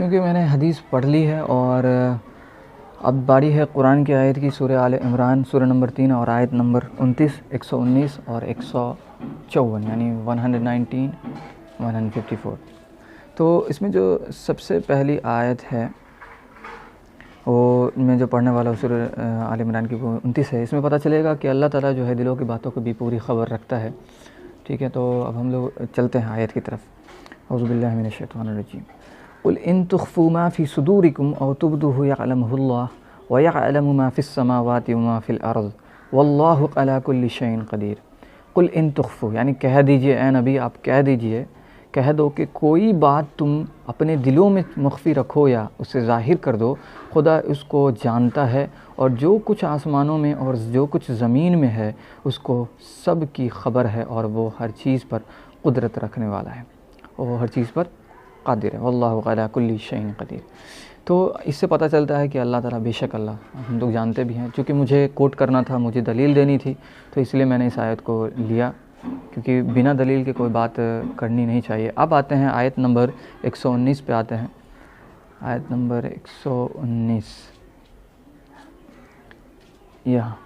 चूँकि मैंने हदीस पढ़ ली है और अब बारी है कुरान की आयत की। सूरह आले इमरान सूरह नंबर 3 और आयत नंबर 29, 119 और 154 यानी 119, 154। तो इसमें जो सबसे पहली आयत है वो मैं जो पढ़ने वाला हूँ सूरह आले इमरान की वो 29 है। इसमें पता चलेगा कि अल्लाह ताला जो है दिलों की बातों की भी पूरी ख़बर रखता है। ठीक है, तो अब हम लोग चलते हैं आयत की तरफ। औज़ु बिल्लाहि मिनश शैतानिर रजीम। क़ुल इन तुख़्फ़ू मा फ़ी सुदूरिकुम औ तुब्दूहु यअलमुहुल्लाह व यअलमु मा फ़िस समावाति व मा फ़िल अर्ज़ वल्लाहु अला कुल्लि शैइन क़दीर। क़ुल इन तुख़्फ़ू यानी कह दीजिए, ए नबी आप कह दीजिए, कह दो कि कोई बात तुम अपने दिलों में मख्फ़ी रखो या उसे ज़ाहिर कर दो, खुदा उसको जानता है। और जो कुछ आसमानों में और जो कुछ ज़मीन में है उसको सब की ख़बर है और वो हर चीज़ पर क़ुदरत रखने वाला है, वो हर चीज़ पर क़ादिर है। वल्लाहु अला कुल्लि शैइन क़दीर। तो इससे पता चलता है कि अल्लाह ताला, बेशक अल्लाह, हम लोग जानते भी हैं। चूँकि मुझे कोट करना था, मुझे दलील देनी थी, तो इसलिए मैंने इस आयत को लिया, क्योंकि बिना दलील के कोई बात करनी नहीं चाहिए। अब आते हैं आयत नंबर 119 पे आते हैं। आयत नंबर 119 यहाँ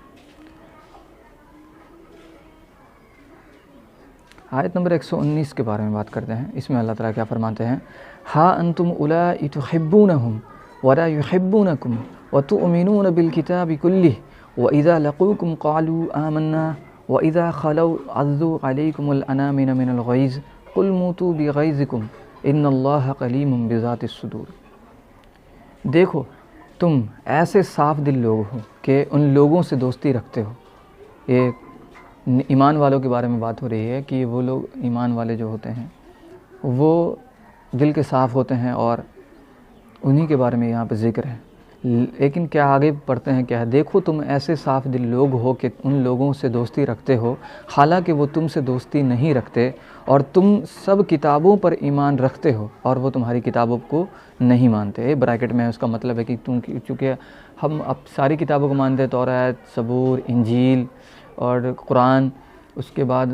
आयत नंबर 119 के बारे में बात करते हैं। इसमें अल्लाह ताला क्या फरमाते हैं, हा अंतुम उलाई तुहिब्बूनहुम वला युहिब्बूनकुम व तुमिनून बिल किताबि कुल्लिहि व इज़ा लक़ूकुम क़ालू आमन्ना व इज़ा खलौ अज़्ज़ू अलैकुमुल अनामिन मिनल ग़ैज़ क़ुल मूतू बिग़ैज़िकुम इन्नल्लाह क़लीमुम बिज़ातिस सुदूर। देखो तुम ऐसे साफ दिल लोग हो कि उन लोगों से दोस्ती रखते हो। ये ईमान वालों के बारे में बात हो रही है कि वो लोग ईमान वाले जो होते हैं वो दिल के साफ़ होते हैं और उन्हीं के बारे में यहाँ पे ज़िक्र है। लेकिन क्या आगे पढ़ते हैं, क्या है, देखो तुम ऐसे साफ़ दिल लोग हो कि उन लोगों से दोस्ती रखते हो हालांकि वो तुमसे दोस्ती नहीं रखते, और तुम सब किताबों पर ईमान रखते हो और वो तुम्हारी किताबों को नहीं मानते। ब्रैकेट में उसका मतलब है कि तुम, चूँकि हम अब सारी किताबों को मानते हैं, तौरात, सबूर, इंजील और कुरान, उसके बाद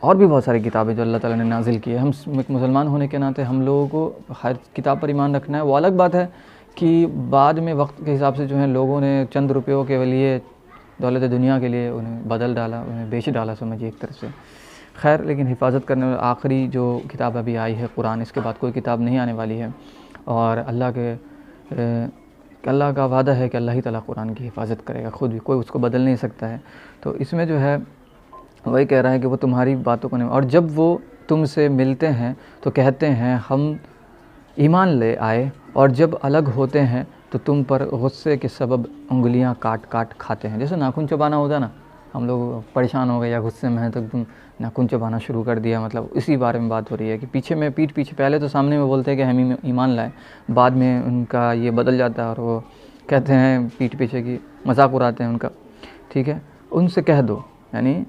और भी बहुत सारी किताबें जो अल्लाह ताला ने नाजिल की है। हम एक मुसलमान होने के नाते हम लोगों को हर किताब पर ईमान रखना है। वो अलग बात है कि बाद में वक्त के हिसाब से जो है लोगों ने चंद रुपयों के लिए, दौलत दुनिया के लिए उन्हें बदल डाला, उन्हें बेच डाला, समझिए एक तरह से। खैर, लेकिन हिफाजत करने वाली आखिरी जो किताब अभी आई है कुरान, इसके बाद कोई किताब नहीं आने वाली है। और अल्लाह का वादा है कि अल्लाह ही ताला कुरान की हिफाजत करेगा, ख़ुद भी कोई उसको बदल नहीं सकता है। तो इसमें जो है वही कह रहा है कि वो तुम्हारी बातों को नहीं, और जब वो तुमसे मिलते हैं तो कहते हैं हम ईमान ले आए, और जब अलग होते हैं तो तुम पर गुस्से के सबब उंगलियां काट काट खाते हैं। जैसे नाखून चबाना होता है ना, हम लोग परेशान हो गए या गुस्से में हैं तो तुम नाखून चबाना शुरू कर दिया, मतलब इसी बारे में बात हो रही है कि पीठ पीछे पहले तो सामने में बोलते हैं कि हम ईमान लाए, बाद में उनका ये बदल जाता है और वो कहते हैं पीठ पीछे की मजाक उड़ाते हैं उनका। ठीक है, उनसे कह दो यानी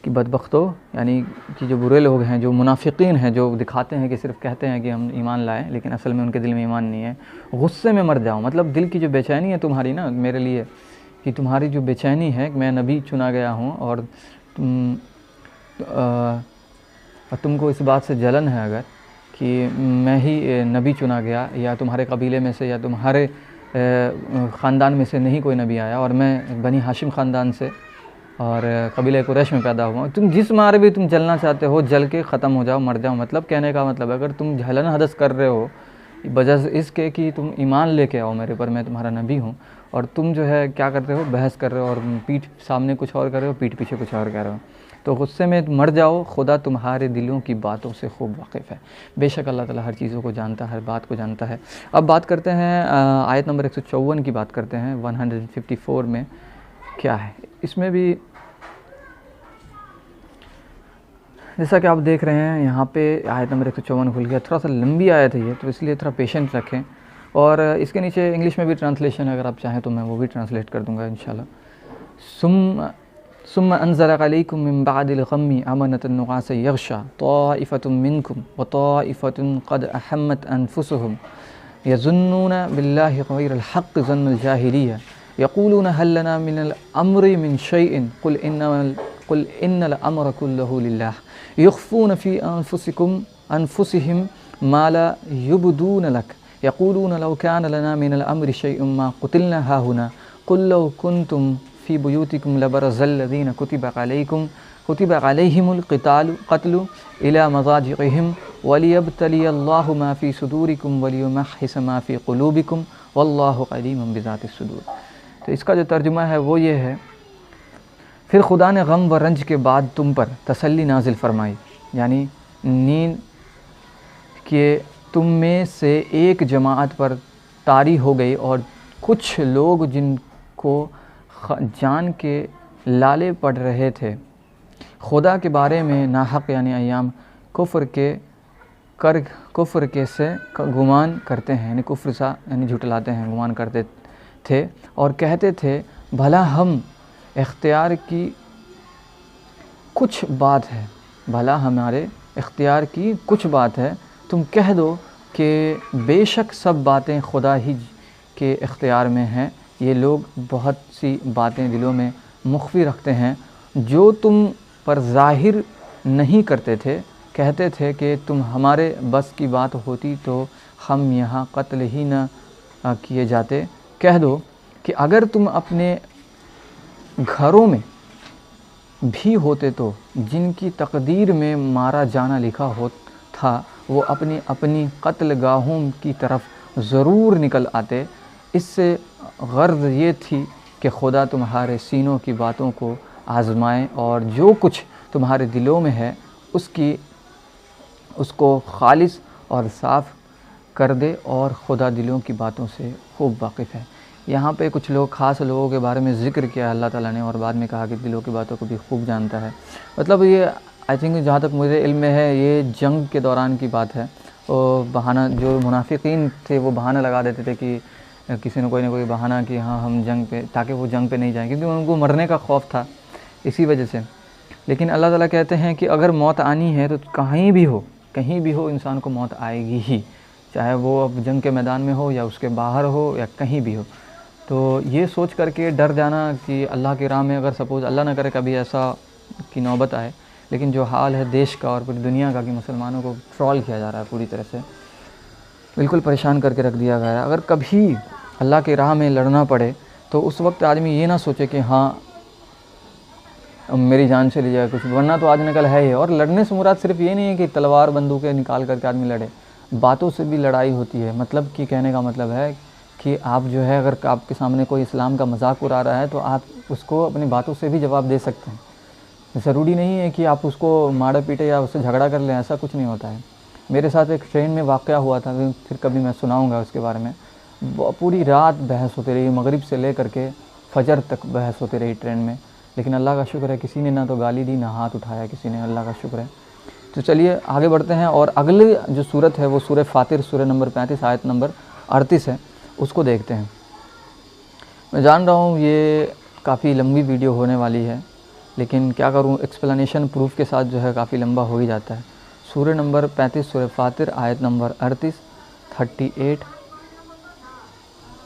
कि बदबख्तो, यानी कि जो बुरे लोग हैं, जो मुनाफिकीन हैं, जो दिखाते हैं कि सिर्फ कहते हैं कि हम ईमान लाए लेकिन असल में उनके दिल में ईमान नहीं है, गुस्से में मर जाओ। मतलब दिल की जो बेचैनी है तुम्हारी ना मेरे लिए, कि तुम्हारी जो बेचैनी है कि मैं नबी चुना गया हूँ और तुमको इस बात से जलन है अगर कि मैं ही नबी चुना गया, या तुम्हारे कबीले में से या तुम्हारे ख़ानदान में से नहीं कोई नबी आया, और मैं बनी हाशिम ख़ानदान से और कबीले कुरैश में पैदा हुआ, तुम जिस मारे भी तुम जलना चाहते हो जल के ख़त्म हो जाओ, मर जाओ। मतलब कहने का मतलब अगर तुम जलन हदस कर रहे हो वजह इसके कि तुम ईमान लेके आओ मेरे पर, मैं तुम्हारा नबी हूँ, और तुम जो है क्या करते हो, बहस कर रहे हो और पीठ सामने कुछ और कर रहे हो, पीठ पीछे कुछ और कह रहे हो, तो गुस्से में मर जाओ। खुदा तुम्हारे दिलों की बातों से खूब वाकिफ़ है। बेशक अल्लाह ताला हर चीज़ों को जानता है, हर बात को जानता है। अब बात करते हैं आयत नंबर 154 की बात करते हैं। 154 में क्या है, इसमें भी जैसा कि आप देख रहे हैं यहाँ पे आयत नंबर 154 खुल गया। थोड़ा सा लंबी आयत है ये, तो इसलिए थोड़ा पेशेंस रखें। और इसके नीचे इंग्लिश में भी ट्रांसलेशन है, अगर आप चाहें तो मैं वो भी ट्रांसलेट कर दूँगा इंशाल्लाह। सुम्मा अंज़ल अलैकुम मिन बअदिल गम्मि अमनतन नुआसन यग़शा ताइफ़तुम मिनकुम व ताइफ़तुन क़द अहम्मत अनफुसुहुम यज़ुन्नूना बिल्लाहि ग़ैरल हक़्क़ि ज़न्नल जाहिलिय्या यक़ूलूना हल लना मिनल अम्रि मिन शैइन क़ुल इन्नल अम्र कुल्लुहु लिल्लाह युख़्फ़ूना फ़ी अनफुसिहिम मा ला युब्दून लक यक़ूलून लौ कान लना मिनल अम्रि शैउम मा क़ुतिलना हाहुना क़ुल लौ कुन्तुम फ़ी बुयूतिकुम लबरज़ल्लज़ीना कुतिब अलैहिमुल क़त्लु इला मज़ाजिक़िहिम वलियब्तलियल्लाहु मा फ़ी सुदूरिकुम वलियुमह्हिस मा फ़ी क़ुलूबिकुम वल्लाहु अलीमुम बिज़ातिस सुदूर। तो इसका जो तर्जुमा है वो ये है, फिर खुदा ने गम व रंज के बाद तुम पर तसल्ली नाजिल फरमाई, यानी नींद के तुम में से एक जमात पर तारी हो गई और कुछ लोग जिनको जान के लाले पड़ रहे थे खुदा के बारे में नाहक यानी अय्याम कुफ्र के से गुमान करते हैं, यानी कुफ्र सा यानी झुटलाते हैं, गुमान करते थे और कहते थे भला हम इख्तियार की कुछ बात है, भला हमारे इख्तियार की कुछ बात है, तुम कह दो कि बेशक सब बातें खुदा ही के इख्तियार में हैं। ये लोग बहुत सी बातें दिलों में मुख्फी रखते हैं जो तुम पर ज़ाहिर नहीं करते थे। कहते थे कि तुम हमारे बस की बात होती तो हम यहाँ कत्ल ही न किए जाते। कह दो कि अगर तुम अपने घरों में भी होते तो जिनकी तकदीर में मारा जाना लिखा हो था वो अपनी अपनी कत्ल गाहों की तरफ ज़रूर निकल आते। इससे गर्ज़ ये थी कि खुदा तुम्हारे सीनों की बातों को आज़माए और जो कुछ तुम्हारे दिलों में है उसको खालिस और साफ़ कर दे, और खुदा दिलों की बातों से खूब वाकिफ़ है। यहाँ पे कुछ लोग ख़ास लोगों के बारे में ज़िक्र किया अल्लाह ताला ने और बाद में कहा कि दिलों की बातों को भी खूब जानता है। मतलब ये आई थिंक जहाँ तक मुझे इल्म में है ये जंग के दौरान की बात है। और बहाना जो मुनाफिकीन थे वो बहाना लगा देते थे कि किसी ने कोई ना कोई बहाना कि हाँ हम जंग पे, ताकि वो जंग पे नहीं जाएँ क्योंकि उनको मरने का खौफ था इसी वजह से। लेकिन अल्लाह ताला कहते हैं कि अगर मौत आनी है तो कहीं भी हो इंसान को मौत आएगी ही, चाहे वो अब जंग के मैदान में हो या उसके बाहर हो या कहीं भी हो। तो ये सोच करके डर जाना कि अल्लाह की राह में अगर सपोज़ अल्लाह ना करे कभी ऐसा की नौबत आए, लेकिन जो हाल है देश का और पूरी दुनिया का कि मुसलमानों को ट्रोल किया जा रहा है, पूरी तरह से बिल्कुल परेशान करके रख दिया गया है। अगर कभी अल्लाह की राह में लड़ना पड़े तो उस वक्त आदमी ये ना सोचे कि हाँ मेरी जान चली जाए कुछ, वरना तो आज निकल है ही। और लड़ने से मुराद सिर्फ ये नहीं है कि तलवार बंदूकें निकाल करके आदमी लड़े, बातों से भी लड़ाई होती है। मतलब कि कहने का मतलब है कि आप जो है अगर आपके सामने कोई इस्लाम का मजाक उड़ा रहा है तो आप उसको अपनी बातों से भी जवाब दे सकते हैं। ज़रूरी नहीं है कि आप उसको मारे पीटे या उससे झगड़ा कर लें, ऐसा कुछ नहीं होता है। मेरे साथ एक ट्रेन में वाक़या हुआ था, फिर कभी मैं सुनाऊंगा उसके बारे में। पूरी रात बहस होती रही, मगरिब से ले करके फजर तक बहस होती रही ट्रेन में, लेकिन अल्लाह का शुक्र है किसी ने ना तो गाली दी ना हाथ उठाया किसी ने, अल्लाह का शुक्र है। तो चलिए आगे बढ़ते हैं और अगले जो सूरत है वो सूरह फातिर, सूरह नंबर 35 आयत नंबर 38 है, उसको देखते हैं। मैं जान रहा हूँ ये काफ़ी लंबी वीडियो होने वाली है, लेकिन क्या करूँ एक्सप्लेनेशन प्रूफ के साथ जो है काफ़ी लंबा हो ही जाता है। सूरह नंबर 35 सूरह फातिर आयत नंबर 38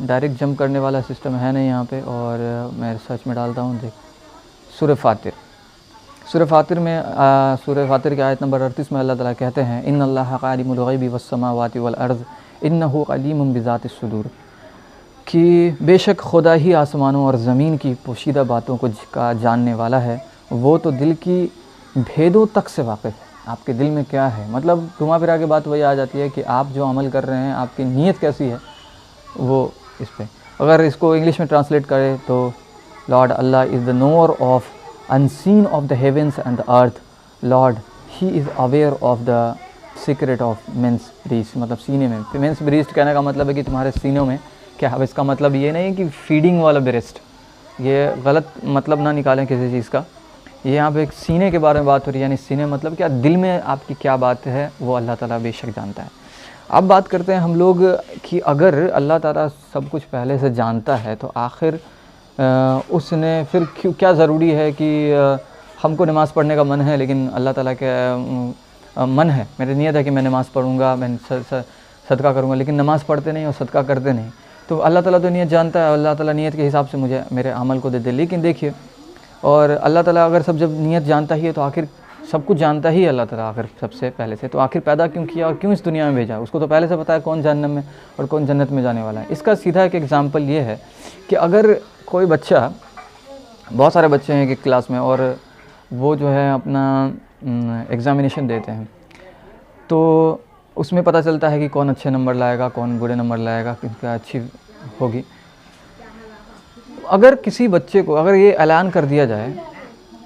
डायरेक्ट जंप करने वाला सिस्टम है नहीं यहाँ पे, और मैं सर्च में डालता हूँ। देख सूरह फातिर में सूरह फातिर की आयत नंबर 38 में अल्लाह ताला कहते हैं इन्नल्लाहा आलिमुल गैबि वस्समावाति वल अर्ज़ इन्नहु अलीमुम बिज़ातिस सुदूर, कि बेशक खुदा ही आसमानों और ज़मीन की पोशीदा बातों को का जानने वाला है, वो तो दिल की भेदों तक से वाकिफ़ है। आपके दिल में क्या है, मतलब घुमा फिरा के बात वही आ जाती है कि आप जो अमल कर रहे हैं आपकी नीयत कैसी है। वो इस पे अगर इसको इंग्लिश में ट्रांसलेट करें तो lord Allah is the knower of unseen of the heavens and the earth, lord he is aware of the secret of men's breast, मतलब सीने में। मेंस ब्रीस्ट कहने का मतलब है कि तुम्हारे सीनों में क्या है। इसका मतलब ये नहीं कि फीडिंग वाला ब्रेस्ट, ये गलत मतलब ना निकालें किसी चीज़ का। ये यहाँ पे एक सीने के बारे में बात हो रही है, यानी सीने मतलब क्या, दिल में आपकी क्या बात है वो अल्लाह ताला बेशक जानता है। अब बात करते हैं हम लोग कि अगर अल्लाह ताला सब कुछ पहले से जानता है तो आखिर उसने फिर क्यों, क्या ज़रूरी है कि हमको नमाज़ पढ़ने का मन है लेकिन अल्लाह ताला के मन है, मेरी नीयत है कि मैं नमाज़ पढ़ूँगा, मैं सदका करूँगा, लेकिन नमाज़ पढ़ते नहीं और सदका करते नहीं, तो अल्लाह ताला तो नीयत जानता है, अल्लाह ताला नीयत के हिसाब से मुझे मेरे अमल को दे दे। लेकिन देखिए, और अल्लाह ताला अगर सब जब नीयत जानता ही है तो आखिर सब कुछ जानता ही अल्लाह ताला आखिर सबसे पहले से, तो आखिर पैदा क्यों किया और क्यों इस दुनिया में भेजा, उसको तो पहले से पता है कौन जहन्नम में और कौन जन्नत में जाने वाला है। इसका सीधा एक एग्ज़ाम्पल ये है कि अगर कोई बच्चा, बहुत सारे बच्चे हैं एक क्लास में और वो जो है अपना एग्ज़ामिनेशन देते हैं, तो उसमें पता चलता है कि कौन अच्छे नंबर लाएगा, कौन बुरे नंबर लाएगा, किसका अच्छी होगी। अगर किसी बच्चे को अगर ये ऐलान कर दिया जाए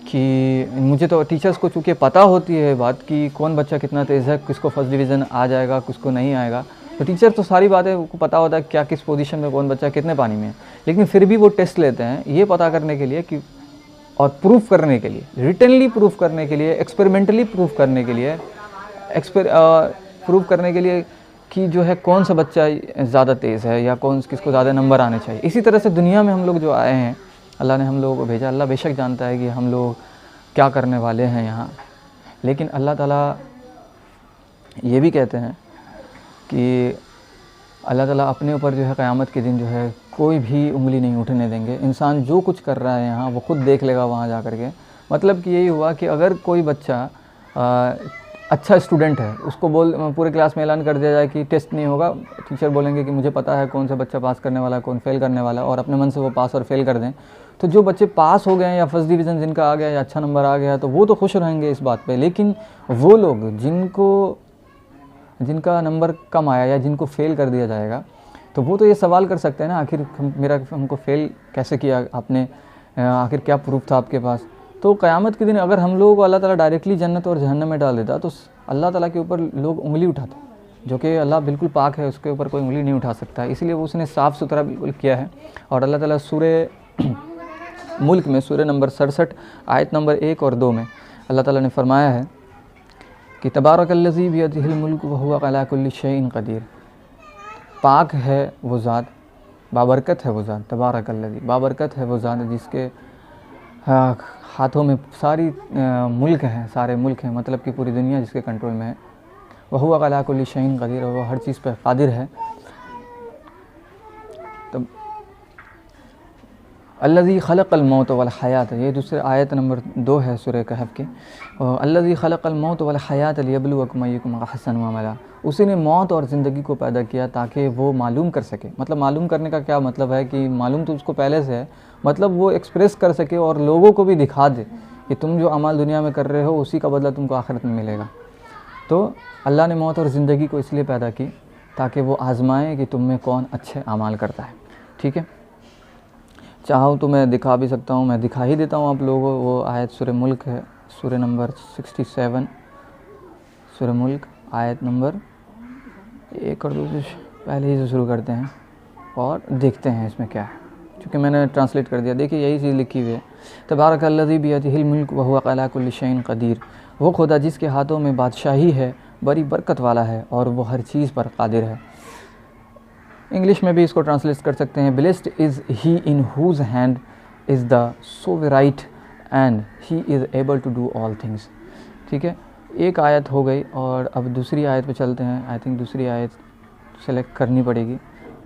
कि मुझे तो टीचर्स को चूँकि पता होती है बात कि कौन बच्चा कितना तेज़ है, किसको फर्स्ट डिवीज़न आ जाएगा, किसको नहीं आएगा, तो टीचर तो सारी बातें उनको पता होता है क्या किस पोजीशन में कौन बच्चा कितने पानी में है। लेकिन फिर भी वो टेस्ट लेते हैं ये पता करने के लिए कि, और प्रूफ करने के लिए, रिटनली प्रूफ करने के लिए, एक्सपेरिमेंटली प्रूफ करने के लिए, प्रूफ करने के लिए कि जो है कौन सा बच्चा ज़्यादा तेज़ है या कौन किसको ज़्यादा नंबर आने चाहिए। इसी तरह से दुनिया में हम लोग जो आए हैं, अल्लाह ने हम लोगों को भेजा, अल्लाह बेशक जानता है कि हम लोग क्या करने वाले हैं यहाँ, लेकिन अल्लाह ताला ये भी कहते हैं कि अल्लाह ताला अपने ऊपर जो है क़यामत के दिन जो है कोई भी उंगली नहीं उठने देंगे। इंसान जो कुछ कर रहा है यहाँ वो खुद देख लेगा वहाँ जा कर के। मतलब कि यही हुआ कि अगर कोई बच्चा अच्छा स्टूडेंट है, उसको पूरे क्लास में ऐलान कर दिया जाए कि टेस्ट नहीं होगा, टीचर बोलेंगे कि मुझे पता है कौन सा बच्चा पास करने वाला है, कौन फेल करने वाला है, और अपने मन से वो पास और फेल कर दें, तो जो बच्चे पास हो गए हैं या फर्स्ट डिवीज़न जिनका आ गया या अच्छा नंबर आ गया तो वो तो खुश रहेंगे इस बात पे। लेकिन वो लोग जिनका नंबर कम आया या जिनको फ़ेल कर दिया जाएगा, तो वो तो ये सवाल कर सकते हैं ना, आखिर हमको फ़ेल कैसे किया आपने, आखिर क्या प्रूफ था आपके पास। तो क़यामत के दिन अगर हम लोग को अल्लाह ताला डायरेक्टली जन्नत और जहन्नम में डाल देता तो अल्लाह ताला के ऊपर लोग उंगली उठाते, जो कि अल्लाह बिल्कुल पाक है, उसके ऊपर कोई उंगली नहीं उठा सकता, इसलिए वो उसने साफ़ सुथरा बिल्कुल किया है। और अल्लाह ताला सूरे मुल्क में सूरे नंबर 67 आयत नंबर 1 और 2 में अल्लाह ताला ने फरमाया है कि तबारकल्लज़ी बियदिहिल मुल्क व हुवा अला कुल्लि शैइन क़दीर। पाक है वो ज़ात, बाबरकत है वो ज़ात, तबारकल्लज़ी, बाबरकत है वो ज़ात जिसके हाथों में सारी मुल्क हैं, सारे मुल्क हैं, मतलब कि पूरी दुनिया जिसके कंट्रोल में है। वह हुवा अला कुल्लि शैइन क़दीर, वो हर चीज़ पर क़ादिर है। तब अल्लज़ी खलक़ल मौत वल हयात, ये दूसरे आयत नंबर 2 है सूरह कहफ की। अल्लज़ी खलक़ल मौत वल हयात लियब्लुवकुम अय्युकुम अहसनु अमला, उसी ने मौत और ज़िंदगी को पैदा किया ताकि वो मालूम कर सके। मतलब मालूम करने का क्या मतलब है कि मालूम तो उसको पहले से है, मतलब वो एक्सप्रेस कर सके और लोगों को भी दिखा दे कि तुम जो अमाल दुनिया में कर रहे हो उसी का बदला तुमको आखिरत में मिलेगा। तो अल्लाह ने मौत और ज़िंदगी को इसलिए पैदा की ताकि वो आज़माए कि तुम में कौन अच्छे अमाल करता है। ठीक है, चाहूँ तो मैं दिखा भी सकता हूँ, मैं दिखा ही देता हूँ आप लोगों को। वो आयत सूरह मुल्क है, सूरह नंबर 67, सूरह मुल्क आयत नंबर 1 और 2 से पहले ही से शुरू करते हैं और देखते हैं इसमें क्या है, क्योंकि मैंने ट्रांसलेट कर दिया। देखिए यही चीज़ लिखी हुई है, तबारकल्लज़ी बियदिहिल मुल्क व हुवा अला कुल्लि शैइन क़दीर, वो खुदा जिसके हाथों में बादशाही है, बड़ी बरकत वाला है और वो हर चीज़ पर क़ादिर है। इंग्लिश में भी इसको ट्रांसलेट कर सकते हैं, blessed is he in whose hand is the sovereignty and he is able to do all things. ठीक है, एक आयत हो गई और अब दूसरी आयत पे चलते हैं। आई थिंक दूसरी आयत सेलेक्ट करनी पड़ेगी,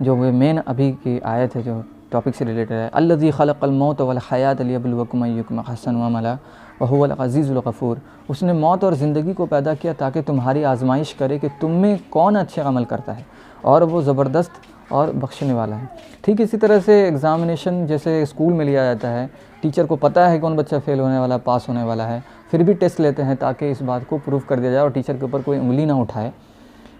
जो वो मेन अभी की आयत है जो टॉपिक से रिलेटेड है। अल्लज़ी खलक़ल मौत वल हयात लियब्लुवकुम अय्युकुम अहसनु अमला व हुवल अज़ीज़ुल गफ़ूर, उसने मौत और ज़िंदगी को पैदा किया ताकि तुम्हारी आजमाइश करे कि तुम में कौन अच्छे अमल करता है, और वो ज़बरदस्त और बख्शने वाला है। ठीक इसी तरह से एग्ज़ामिनेशन जैसे स्कूल में लिया जाता है, टीचर को पता है कौन बच्चा फ़ेल होने वाला, पास होने वाला है, फिर भी टेस्ट लेते हैं ताकि इस बात को प्रूफ कर दिया जाए और टीचर के ऊपर कोई उंगली ना उठाए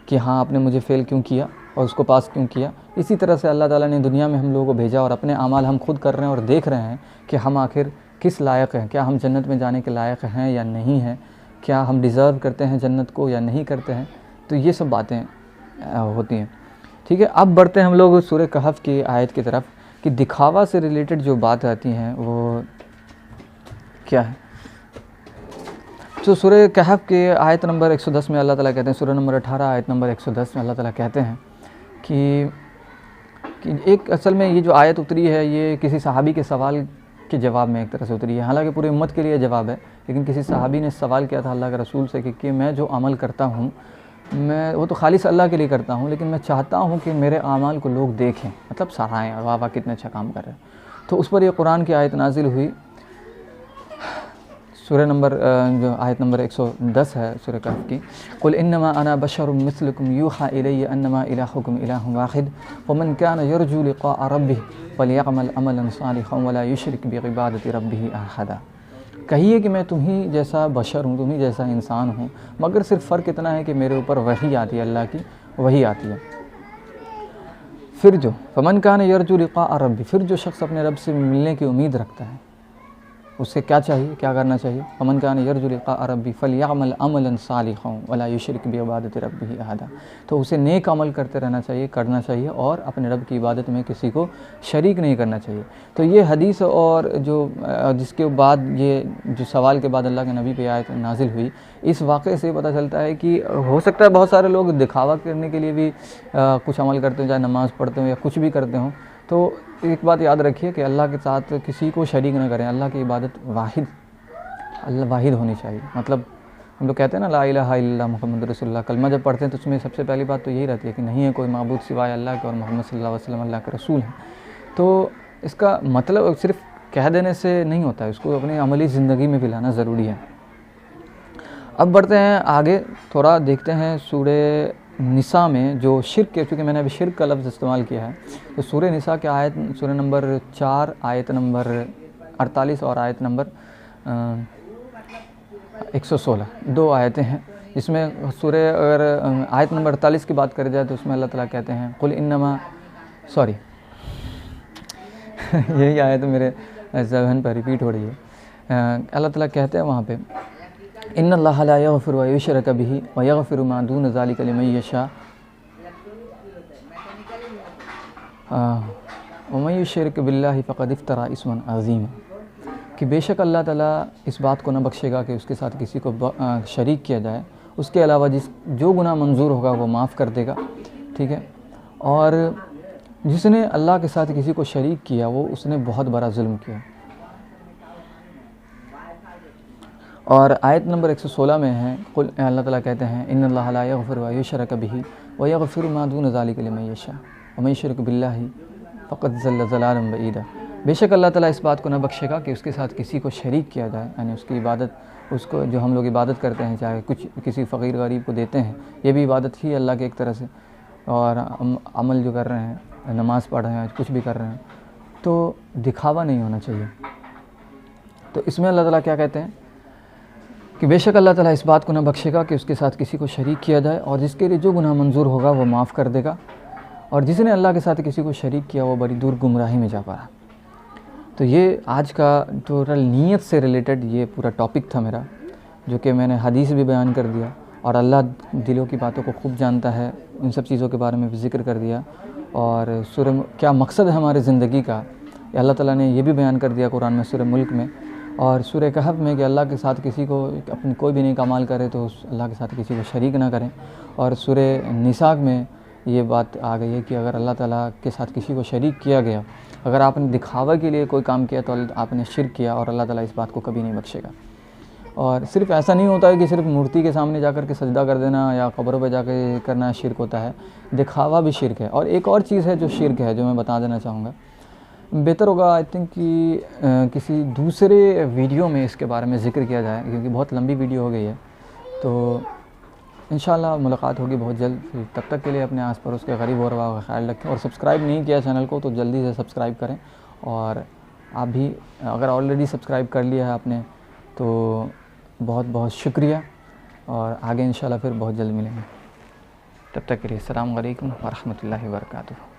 कि हाँ आपने मुझे फ़ेल क्यों किया और उसको पास क्यों किया। इसी तरह से अल्लाह ताला ने दुनिया में हम लोगों को भेजा और अपने अमाल हम खुद कर रहे हैं और देख रहे हैं कि हम आखिर किस लायक हैं, क्या हम जन्नत में जाने के लायक हैं या नहीं हैं, क्या हम डिज़र्व करते हैं जन्नत को या नहीं करते हैं। तो ये सब बातें होती हैं। ठीक है, अब बढ़ते हैं हम लोग सूरह कहफ की आयत की तरफ कि दिखावा से रिलेटेड जो बात आती हैं वो क्या है। तो सूरह कहफ के आयत नंबर 110 में अल्लाह ताला कहते हैं, सूरह नंबर 18 आयत नंबर 110 में अल्लाह ताला कहते हैं कि एक असल में ये जो आयत उतरी है ये किसी सहाबी के सवाल के जवाब में एक तरह से उतरी है। हालांकि पूरी उम्मत के लिए जवाब है, लेकिन किसी सहाबी ने सवाल किया था अल्लाह के रसूल से कि मैं जो अमल करता हूँ मैं वो तो खालिस अल्लाह के लिए करता हूँ, लेकिन मैं चाहता हूँ कि मेरे आमाल को लोग देखें, मतलब सराहें, वाह वाह कितने अच्छा काम कर रहे हैं। तो उस पर ये कुरान की आयत नाजिल हुई, सूरह नंबर जो आयत नंबर 110 है सूरह कहफ की, कुल इन्नमा अना बशरुम मिस्लुकुम यूहा इलैया अन्नमा इलाहुकुम इलाहुन वाहिद वमन काना यरजू लिक़ाअ रब्बिह फलयअमल अमलन सालिहन वला युशरिक बिइबादति रब्बिही अहदा। कहिए कि मैं तुम ही जैसा बशर हूँ, तुम ही जैसा इंसान हूँ, मगर सिर्फ फ़र्क इतना है कि मेरे ऊपर वही आती है, अल्लाह की वही आती है। फिर जो फमन कान यरजू लिक़ाअ रब्बी, फिर जो शख्स अपने रब से मिलने की उम्मीद रखता है उससे क्या चाहिए, क्या करना चाहिए। फमन कान यरजू लिक़ाअ रब्बी फलयअमल अमलन सालिहन वला युशरिक बिइबादति रब्बिही अहदा। तो उसे नेक अमल करते रहना चाहिए, करना चाहिए और अपने रब की इबादत में किसी को शरीक नहीं करना चाहिए। तो ये हदीस और जो जिसके बाद ये जो सवाल के बाद अल्लाह के नबी पे आयत नाजिल हुई, इस वाक़े से पता चलता है कि हो सकता है बहुत सारे लोग दिखावा करने के लिए भी कुछ अमल करते हो, चाहे नमाज़ पढ़ते हो या कुछ भी करते हो। तो एक बात याद रखिए कि अल्लाह के साथ किसी को शरीक न करें। अल्लाह की इबादत वाहिद होनी चाहिए। मतलब हम लोग कहते हैं ना ला इलाहा इल्लल्लाह मुहम्मद रसूलुल्लाह, कलमा जब पढ़ते हैं तो उसमें सबसे पहली बात तो यही रहती है कि नहीं है कोई माबूद सिवाय अल्लाह के और मोहम्मद सल्लल्लाहु अलैहि वसल्लम अल्लाह के रसूल हैं। तो इसका मतलब सिर्फ कह देने से नहीं होता है, उसको अपनी अमली ज़िंदगी में भी लाना ज़रूरी है। अब बढ़ते हैं आगे, थोड़ा देखते हैं सूरह निसा में जो शिर्क है, क्योंकि मैंने अभी शिर्क का लफ्ज़ इस्तेमाल किया है। तो सूरह निसा के आयत सूरह नंबर 4 आयत नंबर 48 और आयत नंबर 116, 2 आयतें हैं। इसमें सूरह अगर आयत नंबर 48 की बात करी जाए तो उसमें अल्लाह ताला कहते हैं कुल इन्नमा यही आयत मेरे ज़हन पर रिपीट हो रही है। अल्लाह ताला कहते हैं वहाँ पे इन्नल्लाहा ला यग़फ़िरु अन युशरका बिही व यग़फ़िरु मा दून ज़ालिका लिमन यशा व मन युशरिक बिल्लाहि फ़क़द इफ़्तरा इस्मन अज़ीमा। कि बेशक अल्लाह ताला इस बात को न बख्शेगा कि उसके साथ किसी को शरीक किया जाए, उसके अलावा जो गुनाह मंजूर होगा वो माफ़ कर देगा। ठीक है, और जिसने अल्लाह के साथ किसी को शरीक किया वो उसने बहुत बड़ा जुल्म किया। और आयत नंबर 116 में है कुल अल्लाह ताला कहते हैं इन्नल्लाहा ला यग़फ़िरु अन युशरका बिही व यग़फ़िरु मा दून ज़ालिका लिमन यशा व मन युशरिक बिल्लाहि फ़क़द ज़ल्ल ज़लालन बईदा। बेशक अल्लाह ताला इस बात को न बख्शेगा कि उसके साथ किसी को शरीक किया जाए, यानी उसकी इबादत, उसको जो हम लोग इबादत करते हैं, चाहे कुछ किसी फ़कीर गरीब को देते हैं, ये भी इबादत ही अल्लाह के एक तरह से। और अमल जो कर रहे हैं, नमाज़ पढ़ रहे हैं, कुछ भी कर रहे हैं, तो दिखावा नहीं होना चाहिए। तो इसमें अल्लाह ताला क्या कहते हैं कि बेशक अल्लाह ताला इस बात को न बख्शेगा कि उसके साथ किसी को शरीक किया जाए, और जिसके लिए जो गुनाह मंजूर होगा वो माफ़ कर देगा, और जिसने अल्लाह के साथ किसी को शरीक किया वो बड़ी दूर गुमराही में जा पड़ा। तो ये आज का टोटल नीयत से रिलेटेड ये पूरा टॉपिक था मेरा, जो कि मैंने हदीस भी बयान कर दिया, और अल्लाह दिलों की बातों को खूब जानता है, इन सब चीज़ों के बारे में भी ज़िक्र कर दिया। और सूरह क्या मकसद है हमारी ज़िंदगी का, अल्लाह ताला ने ये भी बयान कर दिया कुरान में, सूरह मुल्क में और सूरह कहफ में, कि अल्लाह के साथ किसी को अपनी कोई भी नेक अमाल करे तो उस अल्लाह के साथ किसी को शरीक ना करें। और सूरह निसा में ये बात आ गई है कि अगर अल्लाह ताला के साथ किसी को शरीक किया गया, अगर आपने दिखावा के लिए कोई काम किया तो आपने शिर्क किया, और अल्लाह ताला इस बात को कभी नहीं बख्शेगा। और सिर्फ ऐसा नहीं होता है कि सिर्फ मूर्ति के सामने जाकर के सजदा कर देना या कब्रों पे जाकर करना शिर्क होता है, दिखावा भी शिर्क है। और एक और चीज़ है जो शिर्क है, जो मैं बता देना चाहूँगा, बेहतर होगा आई थिंक कि किसी दूसरे वीडियो में इसके बारे में ज़िक्र किया जाए, क्योंकि बहुत लंबी वीडियो हो गई है। तो इंशाल्लाह मुलाकात होगी बहुत जल्द। तब तक के लिए अपने आस पड़ोस के गरीब और का ख्याल रखें, और सब्सक्राइब नहीं किया चैनल को तो जल्दी से सब्सक्राइब करें। और आप भी अगर ऑलरेडी सब्सक्राइब कर लिया है आपने तो बहुत बहुत शुक्रिया, और आगे इंशाल्लाह फिर बहुत जल्द मिलेंगे। तब तक के लिए अस्सलामु अलैकुम व रहमतुल्लाहि व बरकातुहू।